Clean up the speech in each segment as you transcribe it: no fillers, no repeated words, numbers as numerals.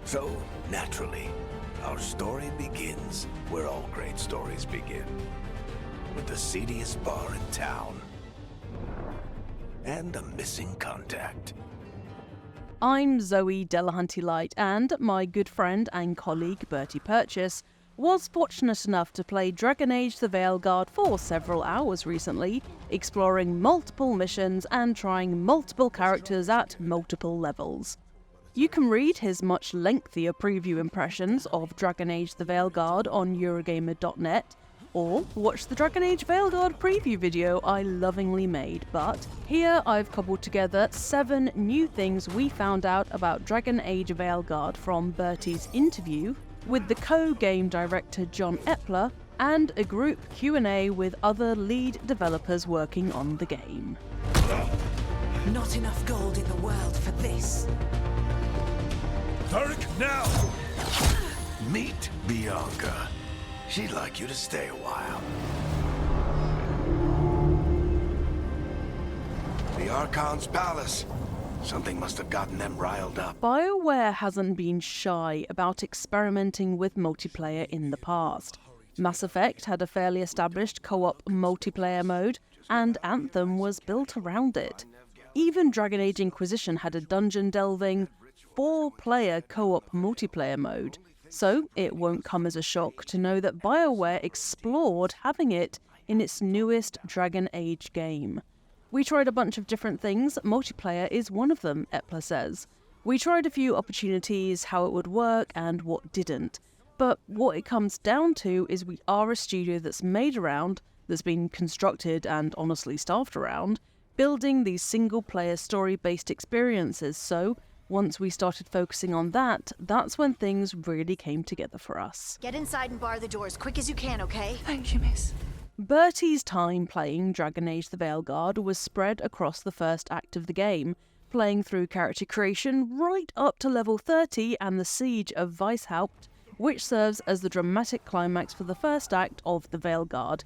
So, naturally, our story begins where all great stories begin. With the seediest bar in town. And a missing contact. I'm Zoe Delahanty Light, and my good friend and colleague Bertie Purchase was fortunate enough to play Dragon Age the Veilguard for several hours recently, exploring multiple missions and trying multiple characters at multiple levels. You can read his much lengthier preview impressions of Dragon Age the Veilguard on Eurogamer.net, or watch the Dragon Age Veilguard preview video I lovingly made, but here I've cobbled together 7 new things we found out about Dragon Age Veilguard from Bertie's interview with the co-game director John Epler and a group Q&A with other lead developers working on the game. Not enough gold in the world for this. Tarek, now! Meet Bianca. She'd like you to stay a while. The Archon's palace. Something must have gotten them riled up. BioWare hasn't been shy about experimenting with multiplayer in the past. Mass Effect had a fairly established co-op multiplayer mode, and Anthem was built around it. Even Dragon Age Inquisition had a dungeon-delving, 4-player co-op multiplayer mode. So it won't come as a shock to know that BioWare explored having it in its newest Dragon Age game. We tried a bunch of different things, multiplayer is one of them, Epler says. We tried a few opportunities, how it would work and what didn't. But what it comes down to is we are a studio that's made around, that's been constructed and honestly staffed around, building these single-player story-based experiences, so once we started focusing on that, that's when things really came together for us. Get inside and bar the door as quick as you can, okay? Thank you, miss. Bertie's time playing Dragon Age the Veilguard was spread across the first act of the game, playing through character creation right up to level 30 and the Siege of Weishaupt, which serves as the dramatic climax for the first act of the Veilguard.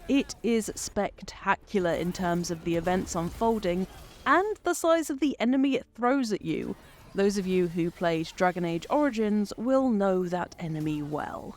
It is spectacular in terms of the events unfolding and the size of the enemy it throws at you. Those of you who played Dragon Age Origins will know that enemy well.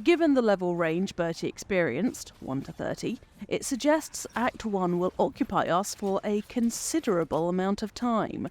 Given the level range Bertie experienced, 1 to 30, it suggests Act 1 will occupy us for a considerable amount of time.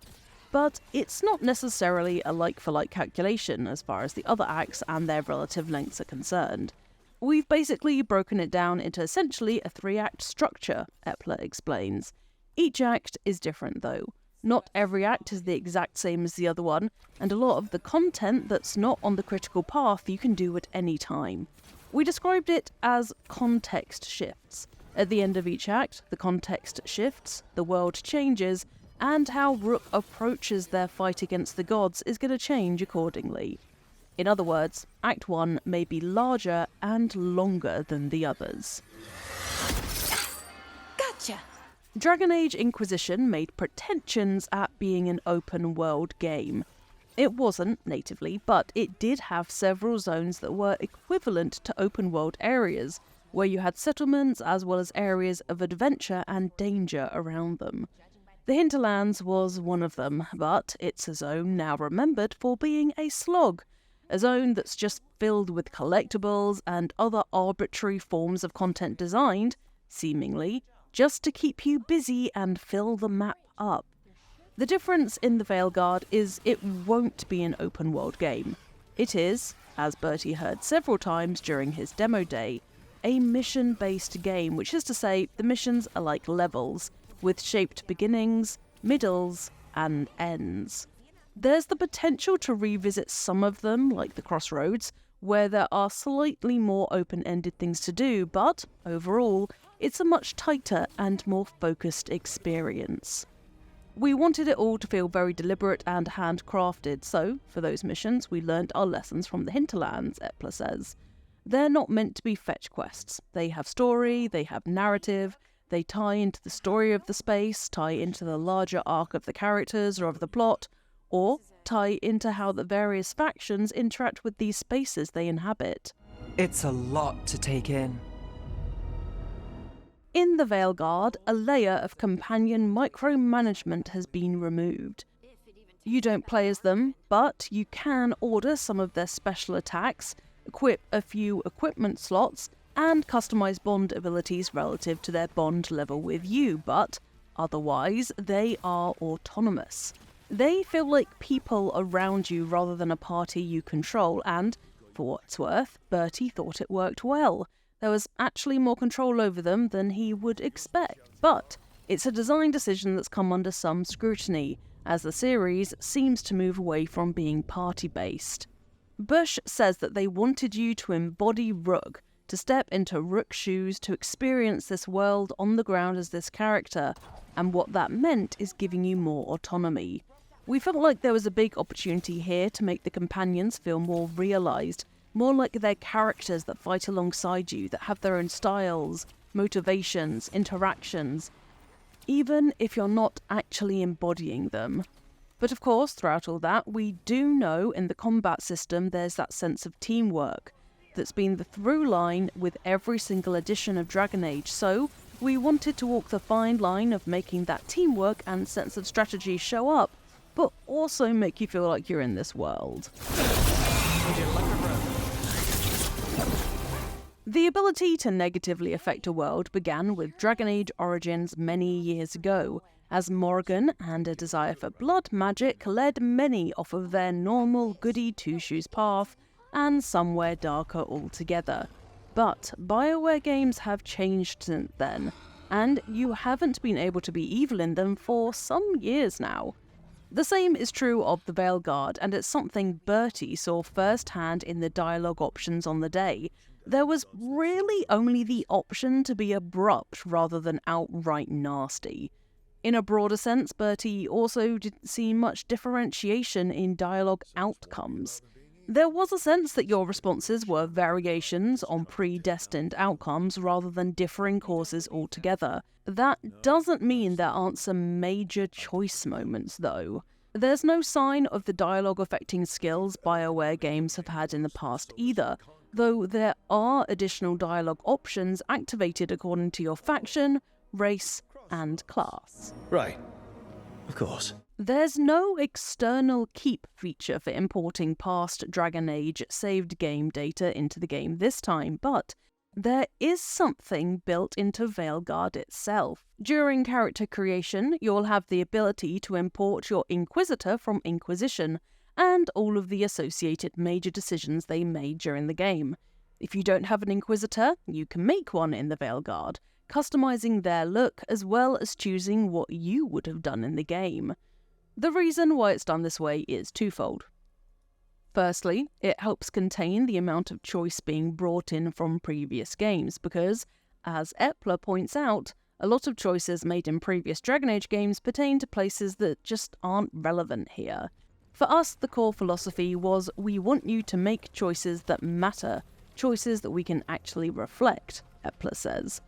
But it's not necessarily a like-for-like calculation as far as the other acts and their relative lengths are concerned. We've basically broken it down into essentially a 3-act structure, Epler explains. Each act is different though. Not every act is the exact same as the other one, and a lot of the content that's not on the critical path you can do at any time. We described it as context shifts. At the end of each act, the context shifts, the world changes, and how Rook approaches their fight against the gods is going to change accordingly. In other words, Act 1 may be larger and longer than the others. Gotcha! Dragon Age Inquisition made pretensions at being an open-world game. It wasn't, natively, but it did have several zones that were equivalent to open-world areas, where you had settlements as well as areas of adventure and danger around them. The Hinterlands was one of them, but it's a zone now remembered for being a slog. A zone that's just filled with collectibles and other arbitrary forms of content designed, seemingly, just to keep you busy and fill the map up. The difference in the Veilguard is it won't be an open-world game. It is, as Bertie heard several times during his demo day, a mission-based game, which is to say the missions are like levels, with shaped beginnings, middles, and ends. There's the potential to revisit some of them, like the Crossroads, where there are slightly more open-ended things to do, but overall, it's a much tighter and more focused experience. We wanted it all to feel very deliberate and handcrafted, so for those missions we learnt our lessons from the Hinterlands, Epler says. They're not meant to be fetch quests. They have story, they have narrative, they tie into the story of the space, tie into the larger arc of the characters or of the plot, or tie into how the various factions interact with these spaces they inhabit. It's a lot to take in. In the Veilguard, a layer of companion micromanagement has been removed. You don't play as them, but you can order some of their special attacks, equip a few equipment slots, and customize bond abilities relative to their bond level with you, but otherwise they are autonomous. They feel like people around you rather than a party you control, and for what it's worth, Bertie thought it worked well. There was actually more control over them than he would expect, but it's a design decision that's come under some scrutiny, as the series seems to move away from being party-based. Bush says that they wanted you to embody Rook, to step into Rook's shoes, to experience this world on the ground as this character, and what that meant is giving you more autonomy. We felt like there was a big opportunity here to make the companions feel more realised, more like they're characters that fight alongside you, that have their own styles, motivations, interactions, even if you're not actually embodying them. But of course, throughout all that, we do know in the combat system there's that sense of teamwork that's been the through line with every single edition of Dragon Age, so we wanted to walk the fine line of making that teamwork and sense of strategy show up, but also make you feel like you're in this world. The ability to negatively affect a world began with Dragon Age Origins many years ago, as Morrigan and a desire for blood magic led many off of their normal goody two-shoes path and somewhere darker altogether. But BioWare games have changed since then, and you haven't been able to be evil in them for some years now. The same is true of the Veilguard, and it's something Bertie saw firsthand in the dialogue options on the day. There was really only the option to be abrupt rather than outright nasty. In a broader sense, Bertie also didn't see much differentiation in dialogue outcomes. There was a sense that your responses were variations on predestined outcomes rather than differing courses altogether. That doesn't mean there aren't some major choice moments, though. There's no sign of the dialogue affecting skills BioWare games have had in the past either, though there are additional dialogue options activated according to your faction, race, and class. Right. Of course. There's no external keep feature for importing past Dragon Age saved game data into the game this time, but there is something built into Veilguard itself. During character creation, you'll have the ability to import your Inquisitor from Inquisition, and all of the associated major decisions they made during the game. If you don't have an Inquisitor, you can make one in the Veilguard, customizing their look as well as choosing what you would have done in the game. The reason why it's done this way is twofold. Firstly, it helps contain the amount of choice being brought in from previous games because, as Epler points out, a lot of choices made in previous Dragon Age games pertain to places that just aren't relevant here. For us, the core philosophy was we want you to make choices that matter, choices that we can actually reflect, Epler says.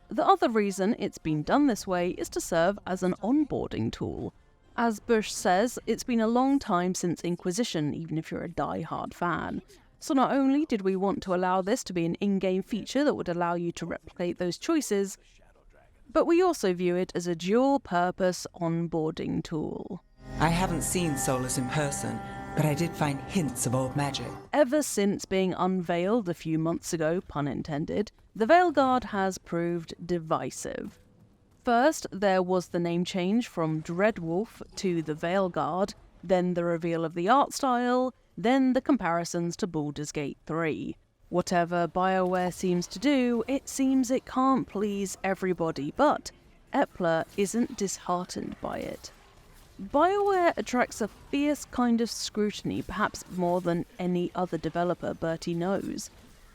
The other reason it's been done this way is to serve as an onboarding tool. As Bush says, it's been a long time since Inquisition, even if you're a die-hard fan. So not only did we want to allow this to be an in-game feature that would allow you to replicate those choices, but we also view it as a dual-purpose onboarding tool. I haven't seen Solus in person, but I did find hints of old magic. Ever since being unveiled a few months ago, pun intended, the Veilguard has proved divisive. First, there was the name change from Dreadwolf to the Veilguard, then the reveal of the art style, then the comparisons to Baldur's Gate 3. Whatever BioWare seems to do, it seems it can't please everybody, but Epler isn't disheartened by it. BioWare attracts a fierce kind of scrutiny, perhaps more than any other developer Bertie knows.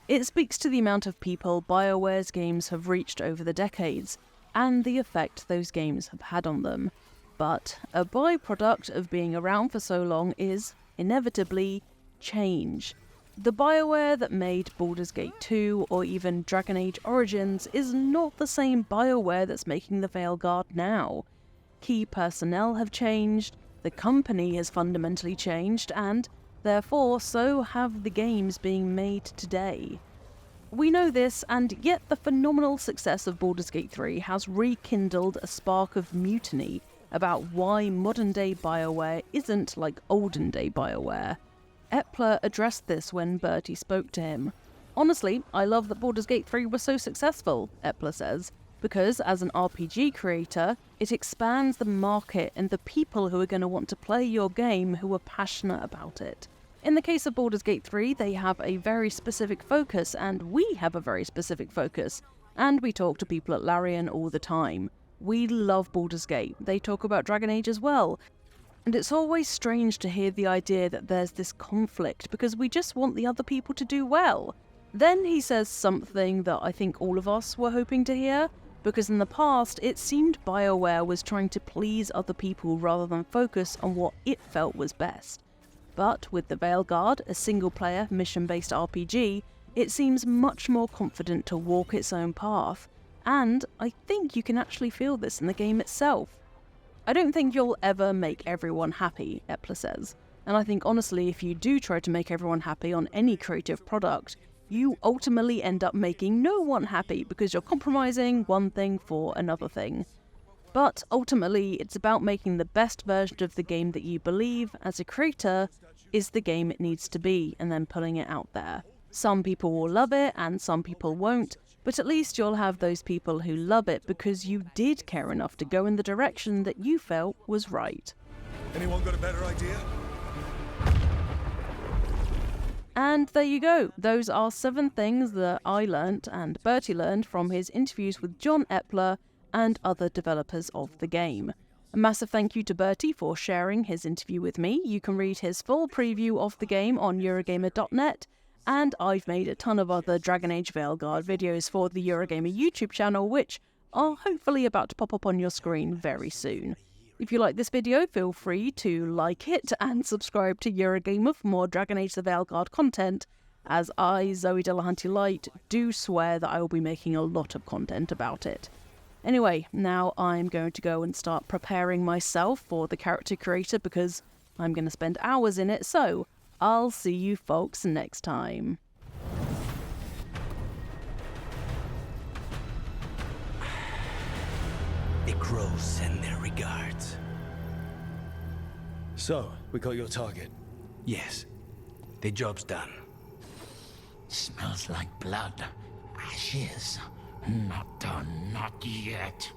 It speaks to the amount of people BioWare's games have reached over the decades, and the effect those games have had on them. But a byproduct of being around for so long is, inevitably, change. The BioWare that made Baldur's Gate 2 or even Dragon Age Origins is not the same BioWare that's making the Veilguard now. Key personnel have changed, the company has fundamentally changed, and therefore so have the games being made today. We know this, and yet the phenomenal success of Baldur's Gate 3 has rekindled a spark of mutiny about why modern-day BioWare isn't like olden-day BioWare. Epler addressed this when Bertie spoke to him. "Honestly, I love that Baldur's Gate 3 was so successful," Epler says, "because as an RPG creator, it expands the market and the people who are going to want to play your game who are passionate about it. In the case of Baldur's Gate 3, they have a very specific focus, and we have a very specific focus, and we talk to people at Larian all the time. We love Baldur's Gate. They talk about Dragon Age as well. And it's always strange to hear the idea that there's this conflict because we just want the other people to do well." Then he says something that I think all of us were hoping to hear, because in the past it seemed BioWare was trying to please other people rather than focus on what it felt was best. But with the Veilguard, a single-player, mission-based RPG, it seems much more confident to walk its own path, and I think you can actually feel this in the game itself. "I don't think you'll ever make everyone happy," Epler says, and I think honestly if you do try to make everyone happy on any creative product, you ultimately end up making no one happy because you're compromising one thing for another thing. But ultimately, it's about making the best version of the game that you believe, as a creator, is the game it needs to be, and then putting it out there. Some people will love it, and some people won't, but at least you'll have those people who love it because you did care enough to go in the direction that you felt was right. Anyone got a better idea? And there you go. Those are 7 things that I learnt and Bertie learned from his interviews with John Epler and other developers of the game. A massive thank you to Bertie for sharing his interview with me. You can read his full preview of the game on Eurogamer.net, and I've made a ton of other Dragon Age Veilguard videos for the Eurogamer YouTube channel, which are hopefully about to pop up on your screen very soon. If you like this video, feel free to like it and subscribe to Eurogamer for more Dragon Age the Veilguard content, as I, Zoe Delahanty Light, do swear that I will be making a lot of content about it. Anyway, now I'm going to go and start preparing myself for the character creator because I'm going to spend hours in it, so I'll see you folks next time. The crows send their regards. So, we got your target. Yes, the job's done. Smells like blood. Ashes. Not done, not yet.